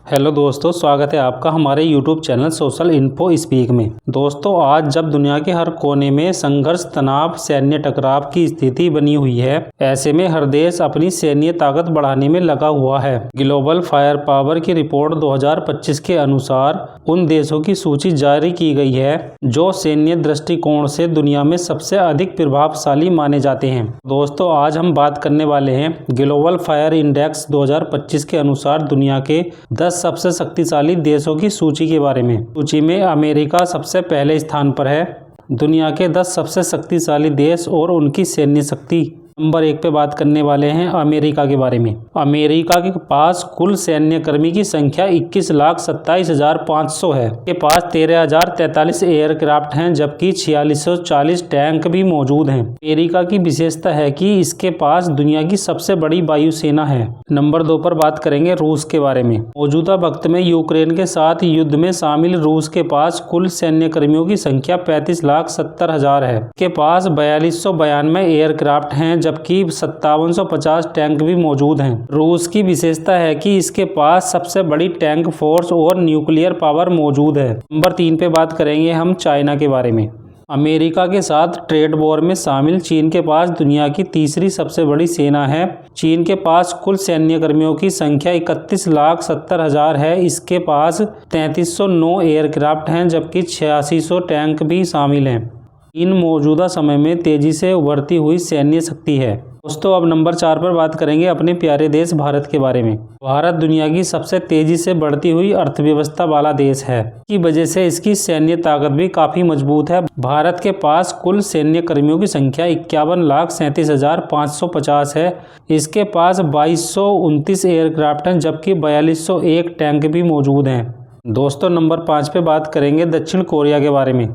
Hello दोस्तों, स्वागत है आपका हमारे YouTube channel social info speak में। दोस्तों, आज जब दुनिया के हर कोने में संघर्ष, तनाव, सैन्य टकराव की स्थिति बनी हुई है, ऐसे में हर देश अपनी सैन्य ताकत बढ़ाने में लगा हुआ है। ग्लोबल फायर पावर की रिपोर्ट 2025 के अनुसार उन देशों की सूची जारी की गई है जो सैन्य दृष्टिकोण से दुनिया में सबसे अधिक प्रभावशाली माने जाते हैं। दोस्तों, आज हम बात करने वाले हैं ग्लोबल फायर इंडेक्स 2025 के अनुसार दुनिया के 10 सबसे शक्तिशाली देशों की सूची के बारे में। सूची में अमेरिका सबसे पहले स्थान पर है। दुनिया के 10 सबसे शक्तिशाली देश और उनकी सैन्य शक्ति। नंबर 1 पे बात करने वाले हैं अमेरिका के बारे में। अमेरिका के पास कुल सैन्य कर्मी की संख्या 21,27,500 है। के पास 13,043 एयरक्राफ्ट हैं, जबकि 4640 टैंक भी मौजूद हैं। अमेरिका की विशेषता है कि इसके पास दुनिया की सबसे बड़ी वायुसेना है। नंबर 2 पर बात करेंगे रूस के बारे में। मौजूदा वक्त में यूक्रेन के साथ युद्ध में शामिल रूस के पास कुल सैन्य कर्मियों की संख्या 35,70,000 है। के पास 4292 एयरक्राफ्ट हैं, जबकि 5750 टैंक भी मौजूद हैं। रूस की विशेषता है कि इसके पास सबसे बड़ी टैंक फोर्स और न्यूक्लियर पावर मौजूद है। नंबर 3 पे बात करेंगे हम चाइना के बारे में। अमेरिका के साथ ट्रेड वॉर में शामिल चीन के पास दुनिया की तीसरी सबसे बड़ी सेना है। चीन के पास कुल सैन्य कर्मियों की संख्या 31,70,000 है। इसके पास 3309 एयरक्राफ्ट हैं, जबकि 8600 टैंक भी शामिल हैं। चीन मौजूदा समय में तेजी से उभरती हुई सैन्य शक्ति है। दोस्तों, अब नंबर 4 पर बात करेंगे अपने प्यारे देश भारत के बारे में। भारत दुनिया की सबसे तेजी से बढ़ती हुई अर्थव्यवस्था वाला देश है। की वजह से इसकी सैन्य ताकत भी काफी मजबूत है। भारत के पास कुल सैन्य कर्मियों की संख्या 51,37,550 है। इसके पास 2229 एयरक्राफ्ट हैं, जबकि 4201 टैंक भी मौजूद हैं। दोस्तों, नंबर 5 पे बात करेंगे दक्षिण कोरिया के बारे में।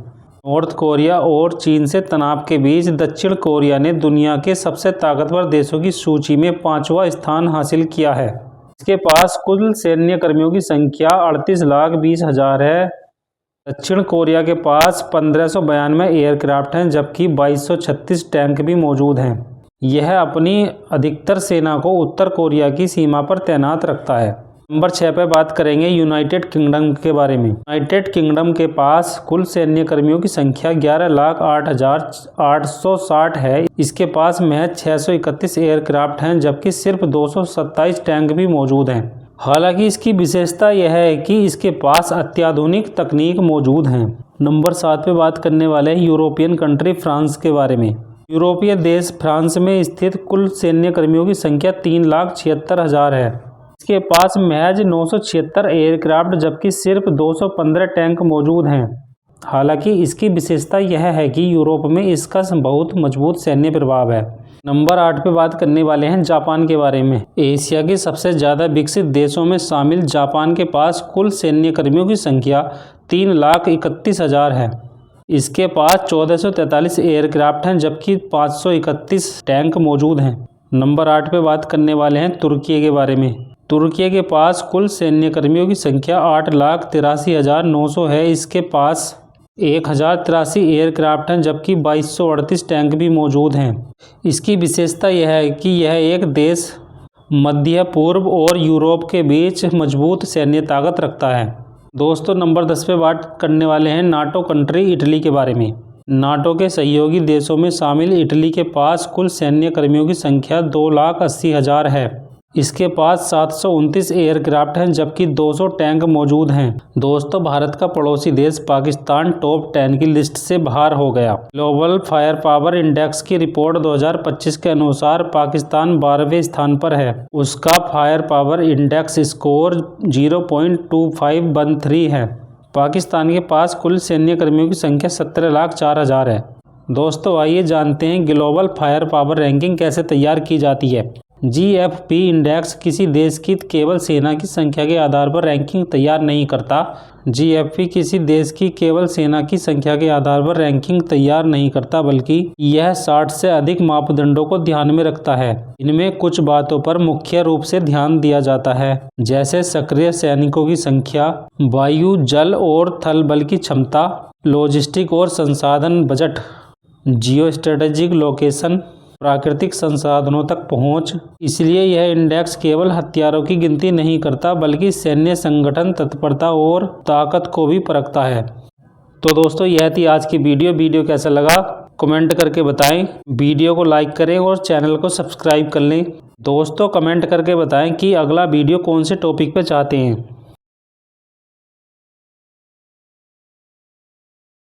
नॉर्थ कोरिया और चीन से तनाव के बीच दक्षिण कोरिया ने दुनिया के सबसे ताकतवर देशों की सूची में 5वां स्थान हासिल किया है। इसके पास कुल सैन्य कर्मियों की संख्या 38,20,000 है। दक्षिण कोरिया के पास 1592 एयरक्राफ्ट हैं, जबकि 2236 टैंक भी मौजूद हैं। यह अपनी अधिकतर सेना को उत्तर कोरिया की सीमा पर तैनात रखता है। नंबर 6 पर बात करेंगे यूनाइटेड किंगडम के बारे में। यूनाइटेड किंगडम के पास कुल सैन्य कर्मियों की संख्या 11,08,860 है। इसके पास महज 631 एयरक्राफ्ट हैं, जबकि सिर्फ 227 टैंक भी मौजूद हैं। हालांकि इसकी विशेषता यह है कि इसके पास अत्याधुनिक तकनीक मौजूद हैं। नंबर 7 पे बात करने वाले हैं यूरोपियन कंट्री फ्रांस के बारे में। यूरोपीय देश फ्रांस में स्थित कुल सैन्य कर्मियों की संख्या 3,76,000 है। इसके पास महज 976 एयरक्राफ्ट, जबकि सिर्फ 215 टैंक मौजूद हैं। हालांकि इसकी विशेषता यह है कि यूरोप में इसका बहुत मजबूत सैन्य प्रभाव है। नंबर 8 पे बात करने वाले हैं जापान के बारे में। एशिया के सबसे ज़्यादा विकसित देशों में शामिल जापान के पास कुल सैन्य कर्मियों की संख्या 3,31,000 है। इसके पास 1443 एयरक्राफ्ट हैं, जबकि 531 टैंक मौजूद हैं। नंबर 8 पे बात करने वाले हैं तुर्की के बारे में। तुर्की के पास कुल सैन्य कर्मियों की संख्या 8,83,900 है। इसके पास 1,083 एयरक्राफ्ट हैं, जबकि 2238 टैंक भी मौजूद हैं। इसकी विशेषता यह है कि यह एक देश मध्य पूर्व और यूरोप के बीच मजबूत सैन्य ताकत रखता है। दोस्तों, नंबर 10 पे बात करने वाले हैं नाटो कंट्री इटली के बारे में। नाटो के सहयोगी देशों में शामिल इटली के पास कुल सैन्य कर्मियों की संख्या 2,80,000 है। इसके पास 729 एयरक्राफ्ट हैं, जबकि 200 टैंक मौजूद हैं। दोस्तों, भारत का पड़ोसी देश पाकिस्तान टॉप 10 की लिस्ट से बाहर हो गया। ग्लोबल फायर पावर इंडेक्स की रिपोर्ट 2025 के अनुसार पाकिस्तान 12वें स्थान पर है। उसका फायर पावर इंडेक्स स्कोर 0.2513 है। पाकिस्तान के पास कुल सैन्य कर्मियों की संख्या 17,04,000 है। दोस्तों, आइए जानते हैं ग्लोबल फायर पावर रैंकिंग कैसे तैयार की जाती है। GFP इंडेक्स किसी देश की केवल सेना की संख्या के आधार पर रैंकिंग तैयार नहीं करता। GFP किसी देश की केवल सेना की संख्या के आधार पर रैंकिंग तैयार नहीं करता, बल्कि यह 60 से अधिक मापदंडों को ध्यान में रखता है। इनमें कुछ बातों पर मुख्य रूप से ध्यान दिया जाता है, जैसे सक्रिय सैनिकों की संख्या, वायु, जल और थल बल की क्षमता, लॉजिस्टिक और संसाधन बजट, जियो स्ट्रेटेजिक लोकेशन, प्राकृतिक संसाधनों तक पहुंच। इसलिए यह इंडेक्स केवल हथियारों की गिनती नहीं करता बल्कि सैन्य संगठन, तत्परता और ताकत को भी परखता है। तो दोस्तों यह थी आज की वीडियो कैसा लगा कमेंट करके बताएं। वीडियो को लाइक करें और चैनल को सब्सक्राइब कर लें। दोस्तों कमेंट करके बताएं कि अगला वीडियो कौन से टॉपिक पे चाहते हैं।